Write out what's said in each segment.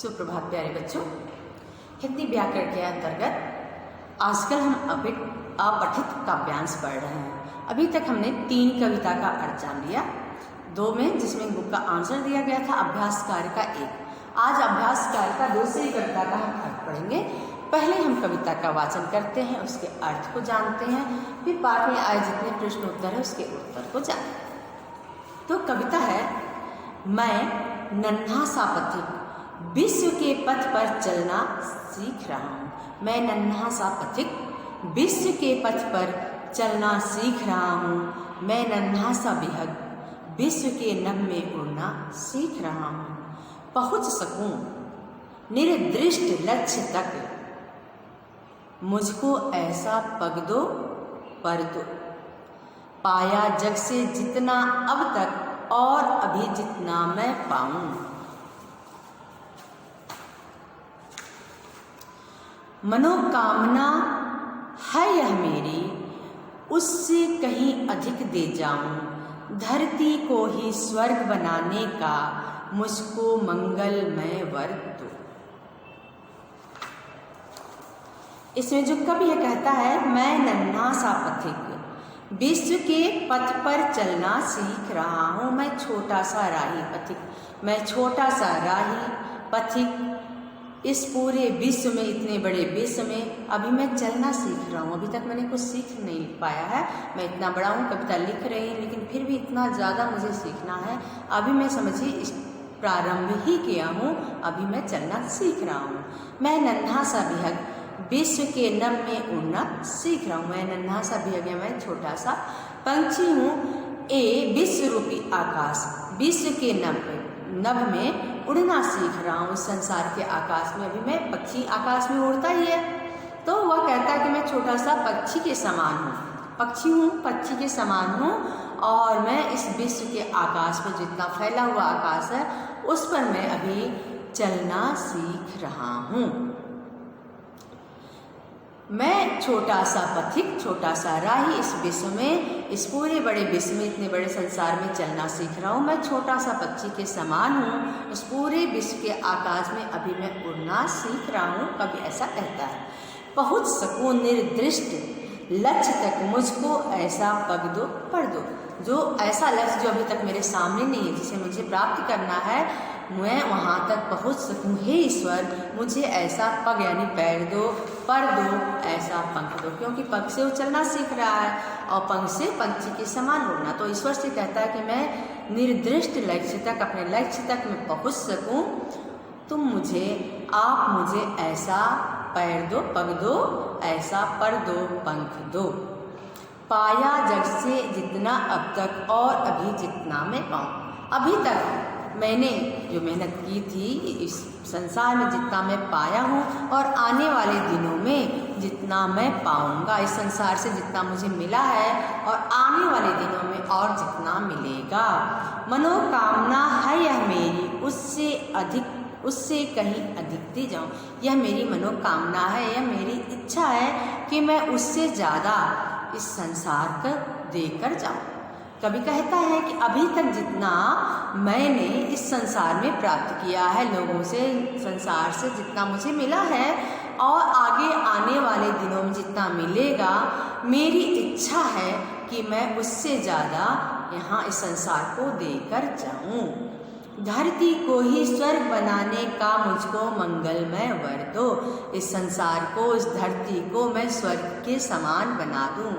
सुप्रभात प्यारे बच्चों। हिंदी व्याकरण के अंतर्गत आजकल हम अपठित काव्यांश पढ़ रहे हैं। अभी तक हमने 3 कविता का अर्थ जान लिया, 2 में जिसमें बुक का आंसर दिया गया था, अभ्यास कार्य का 1। आज अभ्यास कार्य का दूसरी कविता का हम अर्थ पढ़ेंगे। पहले हम कविता का वाचन करते हैं, उसके अर्थ को जानते हैं, फिर पाठ में आए जितने प्रश्न उत्तर है उसके उत्तर को जानते हैं। तो कविता है, मैं नन्हा सा पथिक विश्व के पथ पर चलना सीख रहा हूँ। मैं नन्हा सा पथिक विश्व के पथ पर चलना सीख रहा हूँ। मैं नन्हा सा विहग विश्व के नभ में उड़ना सीख रहा हूँ। पहुँच सकूँ निर्दिष्ट लक्ष्य तक, मुझको ऐसा पग दो पर दो। पाया जग से जितना अब तक और अभी जितना मैं पाऊँ। मनोकामना है यह मेरी, उससे कहीं अधिक दे जाऊं। धरती को ही स्वर्ग बनाने का मुझको मंगलमय वर दो। इसमें जो कवि यह कहता है, मैं नन्हा सा पथिक विश्व के पथ पर चलना सीख रहा हूँ। मैं छोटा सा राही पथिक, मैं छोटा सा राही पथिक इस पूरे विश्व में, इतने बड़े विश्व में अभी मैं चलना सीख रहा हूँ। अभी तक मैंने कुछ सीख नहीं पाया है। मैं इतना बड़ा हूँ, कविता लिख रही हूँ, लेकिन फिर भी इतना ज़्यादा मुझे सीखना है। अभी मैं समझिए इस प्रारंभ ही किया हूँ, अभी मैं चलना सीख रहा हूँ। मैं नन्हा सा विहग विश्व के नभ में उड़ना सीख रहा हूँ। मैं नन्हा सा विहग, मैं छोटा सा पंछी हूँ। ए विश्व रूपी आकाश, विश्व के नभ में उड़ना सीख रहा हूँ। संसार के आकाश में, अभी मैं पक्षी आकाश में उड़ता ही है, तो वह कहता है कि मैं छोटा सा पक्षी के समान हूँ, पक्षी हूँ, पक्षी के समान हूँ। और मैं इस विश्व के आकाश में, जितना फैला हुआ आकाश है, उस पर मैं अभी चलना सीख रहा हूँ। मैं छोटा सा पथिक, छोटा सा राही इस विश्व में, इस पूरे बड़े विश्व में, इतने बड़े संसार में चलना सीख रहा हूँ। मैं छोटा सा पक्षी के समान हूँ, उस पूरे विश्व के आकाश में अभी मैं उड़ना सीख रहा हूँ। कभी ऐसा कहता है। पहुँच सकूँ निर्दिष्ट लक्ष्य तक, मुझको ऐसा पग दो पर दो। जो ऐसा लक्ष्य जो अभी तक मेरे सामने नहीं है, जिसे मुझे प्राप्त करना है, मैं वहाँ तक पहुँच सकूँ। हे ईश्वर, मुझे ऐसा पग यानी पैर दो, पर दो, ऐसा पंख दो। क्योंकि पग से वो चलना सीख रहा है और पंख से पंछी के समान उड़ना। तो ईश्वर से कहता है कि मैं निर्दिष्ट लक्ष्य तक, अपने लक्ष्य तक मैं पहुँच सकूँ। तुम मुझे, आप मुझे ऐसा पैर दो, पग दो, ऐसा पर दो, पंख दो। पाया जग से जितना अब तक और अभी जितना मैं पाऊँ। अभी तक मैंने जो मेहनत की थी, इस संसार में जितना मैं पाया हूँ, और आने वाले दिनों में जितना मैं पाऊँगा, इस संसार से जितना मुझे मिला है और आने वाले दिनों में और जितना मिलेगा। मनोकामना है यह मेरी, उससे कहीं अधिक दे जाऊँ। यह मेरी मनोकामना है, यह मेरी इच्छा है कि मैं उससे ज़्यादा इस संसार को देकर जाऊँ। कभी कहता है कि अभी तक जितना मैंने इस संसार में प्राप्त किया है, लोगों से, संसार से जितना मुझे मिला है और आगे आने वाले दिनों में जितना मिलेगा, मेरी इच्छा है कि मैं उससे ज़्यादा यहाँ इस संसार को देकर जाऊँ। धरती को ही स्वर्ग बनाने का मुझको मंगलमय वर दो। इस संसार को, इस धरती को मैं स्वर्ग के समान बना दूँ,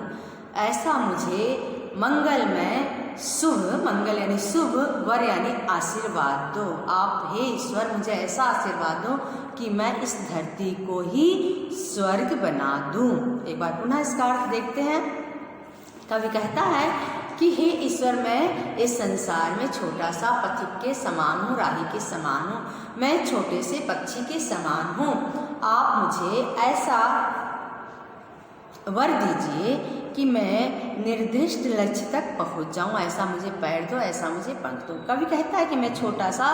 ऐसा मुझे मंगलमय, शुभ, मंगल यानी शुभ, वर यानी आशीर्वाद दो। आप हे ईश्वर, मुझे ऐसा आशीर्वाद दो कि मैं इस धरती को ही स्वर्ग बना दूँ। एक बार पुनः इसका अर्थ देखते हैं। कवि कहता है कि हे ईश्वर, मैं इस संसार में छोटा सा पथिक के समान हूँ, राही के समान हूँ, मैं छोटे से पक्षी के समान हूँ। आप मुझे ऐसा वर दीजिए कि मैं निर्दिष्ट लक्ष्य तक पहुँच जाऊँ। ऐसा मुझे पैर दो, ऐसा मुझे पंख दो। कवि कहता है कि मैं छोटा सा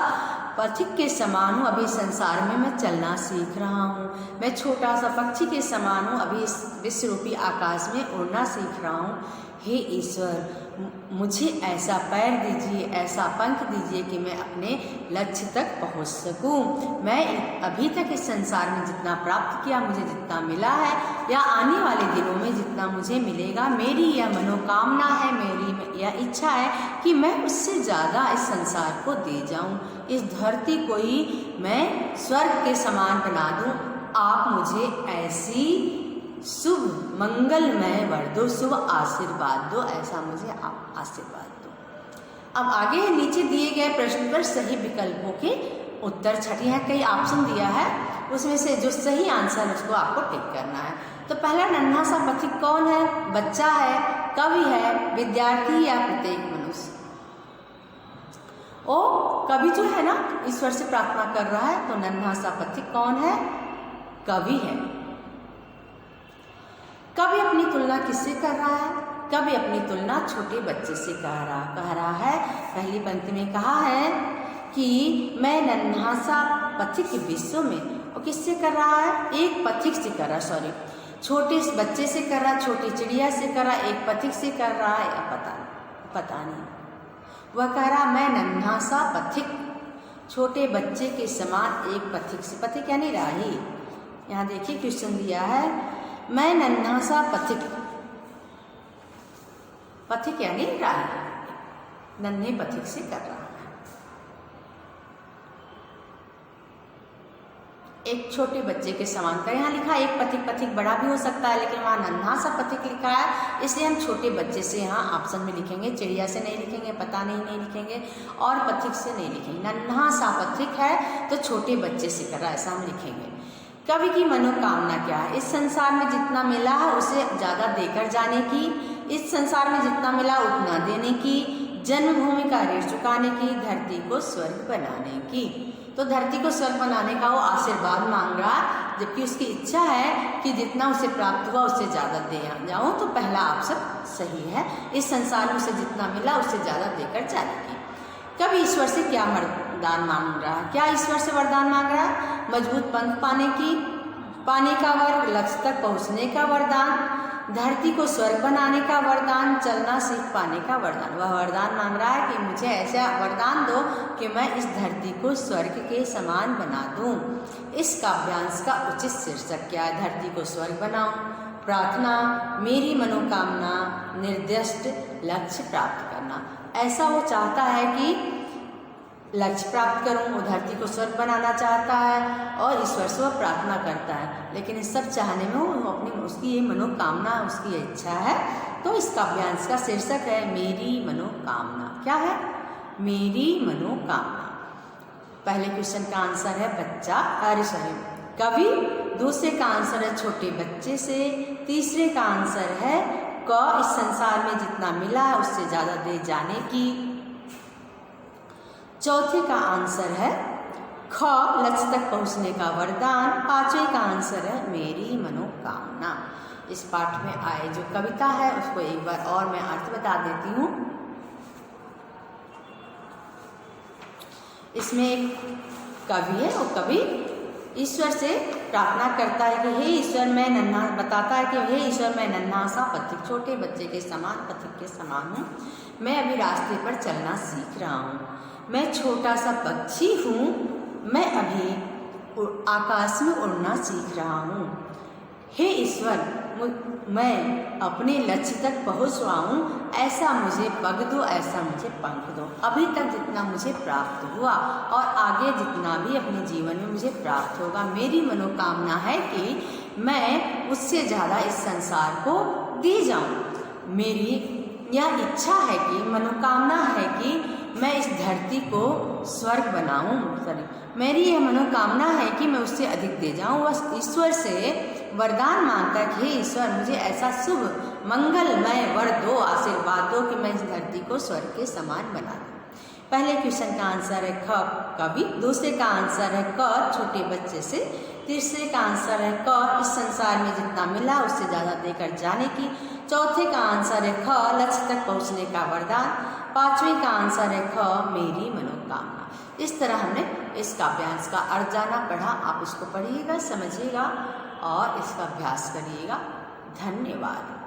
पथिक के समान हूँ, अभी संसार में मैं चलना सीख रहा हूँ। मैं छोटा सा पक्षी के समान हूँ, अभी इस विश्व रूपी आकाश में उड़ना सीख रहा हूँ। हे ईश्वर, मुझे ऐसा पैर दीजिए, ऐसा पंख दीजिए कि मैं अपने लक्ष्य तक पहुंच सकूं। मैं अभी तक इस संसार में जितना प्राप्त किया, मुझे जितना मिला है या आने वाले दिनों में जितना मुझे मिलेगा, मेरी यह मनोकामना है, मेरी यह इच्छा है कि मैं उससे ज़्यादा इस संसार को दे जाऊं, इस धरती को ही मैं स्वर्ग के समान बना दूं। आप मुझे ऐसी शुभ मंगलमय वर दो, शुभ आशीर्वाद दो, ऐसा मुझे आप आशीर्वाद दो। अब आगे नीचे दिए गए प्रश्न पर सही विकल्पों के उत्तर छठी है, कई ऑप्शन दिया है, उसमें से जो सही आंसर है उसको आपको टिक करना है। तो पहला नन्हा सा पथिक कौन है? बच्चा है, कवि है, विद्यार्थी या प्रत्येक मनुष्य? ओ कवि जो है ना ईश्वर से प्रार्थना कर रहा है, तो नन्हा सा पथिक कौन है? कवि है। कवि अपनी तुलना किससे कर रहा है? कवि अपनी तुलना छोटे बच्चे से कह रहा है। पहली पंक्ति में कहा है कि मैं नन्हा सा पथिक विश्व में, और किससे कर रहा है? एक पथिक से कर रहा, सॉरी, छोटे बच्चे से कर रहा, छोटी चिड़िया से कर रहा, एक पथिक से कर रहा है, या पता नहीं। वह कह रहा मैं नन्हा सा पथिक, छोटे बच्चे के समान एक पथिक से, पथिक यानी राही। यहाँ देखिए क्वेश्चन दिया है, मैं नन्हा सा पथिक, पथिक यानी राही, नन्हे पथिक से कर रहा है। एक छोटे बच्चे के समान कर, यहाँ लिखा एक पथिक, पथिक बड़ा भी हो सकता है, लेकिन वहाँ नन्हा सा पथिक लिखा है, इसलिए हम छोटे बच्चे से यहाँ ऑप्शन में लिखेंगे। चिड़िया से नहीं लिखेंगे, पता नहीं लिखेंगे, और पथिक से नहीं लिखेंगे। नन्हा सा पथिक है तो छोटे बच्चे से कर रहा है, ऐसा हम लिखेंगे। कवि की मनोकामना क्या है? इस संसार में जितना मिला है उसे ज़्यादा देकर जाने की, इस संसार में जितना मिला उतना देने की, जन्मभूमि का ऋण चुकाने की, धरती को स्वर्ग बनाने की। तो धरती को स्वर्ग बनाने का वो आशीर्वाद मांग रहा है, जबकि उसकी इच्छा है कि जितना उसे प्राप्त हुआ उससे ज़्यादा दे जाऊँ, तो पहला ऑप्शन सही है। इस संसार में उसे जितना मिला उससे ज़्यादा देकर जाने की। कवि ईश्वर से क्या वरदान मांग रहा है? क्या ईश्वर से वरदान मांग रहा है? मजबूत पंख पाने का वर, लक्ष्य तक पहुंचने का वरदान, धरती को स्वर्ग बनाने का वरदान, चलना सीख पाने का वरदान। वह वरदान मांग रहा है कि मुझे ऐसा वरदान दो कि मैं इस धरती को स्वर्ग के समान बना दूं। इस काव्यांश का उचित शीर्षक क्या है? धरती को स्वर्ग बनाऊं, प्रार्थना, मेरी मनोकामना, निर्दिष्ट लक्ष्य प्राप्त करना। ऐसा वो चाहता है कि लक्ष्य प्राप्त करूं, वो धरती को स्वर्ग बनाना चाहता है और ईश्वर से वह प्रार्थना करता है, लेकिन इस सब चाहने में वो अपनी उसकी ये मनोकामना, उसकी इच्छा है। तो इस काव्यांश का शीर्षक है मेरी मनोकामना। क्या है? मेरी मनोकामना। पहले क्वेश्चन का आंसर है बच्चा, कवि, दूसरे का आंसर है छोटे बच्चे से, तीसरे का आंसर है क, इस संसार में जितना मिला है उससे ज़्यादा दे जाने की, चौथे का आंसर है ख, लक्ष्य तक पहुंचने का वरदान, पांचवें का आंसर है मेरी मनोकामना। इस पाठ में आए जो कविता है उसको एक बार और मैं अर्थ बता देती हूँ। इसमें एक कवि है, वो कवि ईश्वर से प्रार्थना करता है कि हे ईश्वर मैं नन्हा, बताता है कि हे ईश्वर मैं नन्हा सा पथिक, छोटे बच्चे के समान, पथिक के समान हूँ। मैं अभी रास्ते पर चलना सीख रहा हूँ। मैं छोटा सा पक्षी हूँ, मैं अभी आकाश में उड़ना सीख रहा हूँ। हे ईश्वर मैं अपने लक्ष्य तक पहुँच रहा हूँ, ऐसा मुझे पग दो, ऐसा मुझे पंख दो। अभी तक जितना मुझे प्राप्त हुआ और आगे जितना भी अपने जीवन में मुझे प्राप्त होगा, मेरी मनोकामना है कि मैं उससे ज़्यादा इस संसार को दे जाऊँ। मेरी यह इच्छा है कि, मनोकामना है कि मैं इस धरती को स्वर्ग बनाऊं। मेरी यह मनोकामना है कि मैं उससे अधिक दे जाऊं। बस ईश्वर से वरदान मांगता है कि हे ईश्वर मुझे ऐसा शुभ मंगलमय वर दो, आशीर्वाद दो कि मैं इस धरती को स्वर्ग के समान बना दूं। पहले क्वेश्चन का आंसर है ख, कवि, दूसरे का आंसर है क, छोटे बच्चे से, तीसरे का आंसर है क, इस संसार में जितना मिला उससे ज़्यादा देकर जाने की, चौथे का आंसर है ख, लक्ष्य तक पहुँचने का वरदान, पांचवें का आंसर है ख, मेरी मनोकामना। इस तरह हमने इस काव्यांश का अर्थ जाना, पढ़ा। आप इसको पढ़िएगा, समझिएगा और इसका अभ्यास करिएगा। धन्यवाद।